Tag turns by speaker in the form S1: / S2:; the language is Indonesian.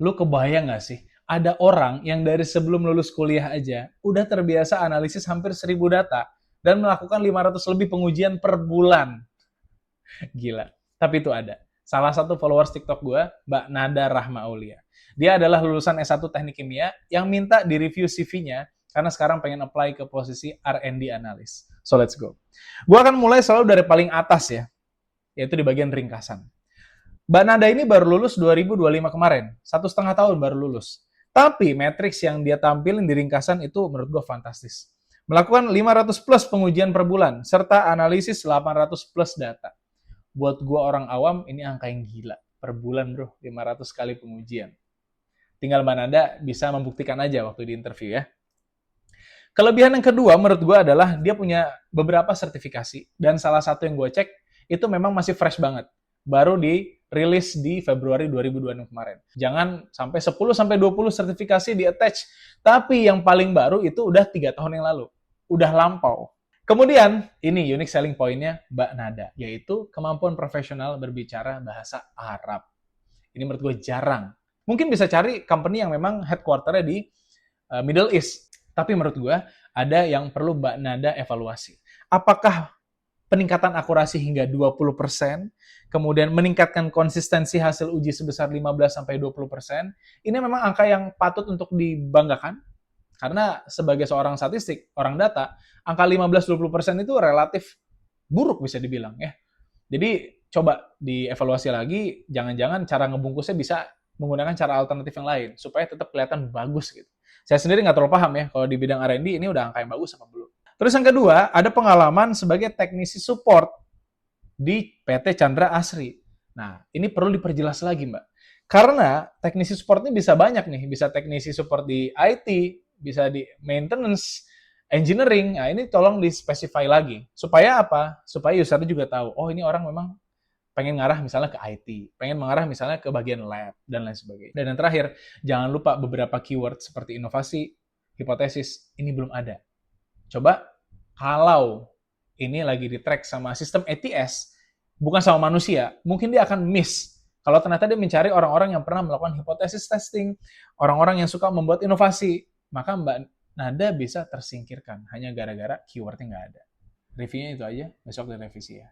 S1: Lu kebayang nggak sih? Ada orang yang dari sebelum lulus kuliah aja udah terbiasa analisis hampir 1.000 data dan melakukan 500 lebih pengujian per bulan. Gila. Tapi itu ada. Salah satu followers TikTok gue, Mbak Nada Rahma Aulia. Dia adalah lulusan S1 Teknik Kimia yang minta di-review CV-nya karena sekarang pengen apply ke posisi R&D analis. So let's go. Gue akan mulai selalu dari paling atas ya, yaitu di bagian ringkasan. Mbak Nada ini baru lulus 2025 kemarin, 1,5 tahun baru lulus. Tapi matriks yang dia tampilin di ringkasan itu menurut gue fantastis. Melakukan 500 plus pengujian per bulan, serta analisis 800 plus data. Buat gue orang awam, ini angka yang gila. Per bulan bro, 500 kali pengujian. Tinggal Mbak Nada bisa membuktikan aja waktu di interview ya. Kelebihan yang kedua menurut gue adalah dia punya beberapa sertifikasi. Dan salah satu yang gue cek, itu memang masih fresh banget. Baru dirilis di Februari 2026 kemarin. Jangan sampai 10-20 sertifikasi di-attach. Tapi yang paling baru itu udah 3 tahun yang lalu. Udah lampau. Kemudian, ini unique selling point-nya Mbak Nada, yaitu kemampuan profesional berbicara bahasa Arab. Ini menurut gue jarang. Mungkin bisa cari company yang memang headquarter-nya di Middle East. Tapi menurut gue, ada yang perlu Mbak Nada evaluasi. Apakah peningkatan akurasi hingga 20%, kemudian meningkatkan konsistensi hasil uji sebesar 15-20%, ini memang angka yang patut untuk dibanggakan, karena sebagai seorang statistik, orang data, angka 15-20% itu relatif buruk bisa dibilang ya. Jadi coba dievaluasi lagi, jangan-jangan cara ngebungkusnya bisa menggunakan cara alternatif yang lain, supaya tetap kelihatan bagus gitu. Saya sendiri nggak terlalu paham ya, kalau di bidang R&D ini udah angka yang bagus apa belum. Terus yang kedua, ada pengalaman sebagai teknisi support di PT Chandra Asri. Nah, ini perlu diperjelas lagi, Mbak. Karena teknisi support ini bisa banyak nih, bisa teknisi support di IT, bisa di maintenance, engineering. Nah, ini tolong di-specify lagi. Supaya apa? Supaya user juga tahu, oh ini orang memang pengen ngarah misalnya ke IT, pengen mengarah misalnya ke bagian lab, dan lain sebagainya. Dan yang terakhir, jangan lupa beberapa keyword seperti inovasi, hipotesis, ini belum ada. Coba kalau ini lagi di track sama sistem ATS, bukan sama manusia, mungkin dia akan miss. Kalau ternyata dia mencari orang-orang yang pernah melakukan hipotesis testing, orang-orang yang suka membuat inovasi, maka Mbak Nada bisa tersingkirkan hanya gara-gara keywordnya nggak ada. Reviewnya itu aja, besok direvisi ya.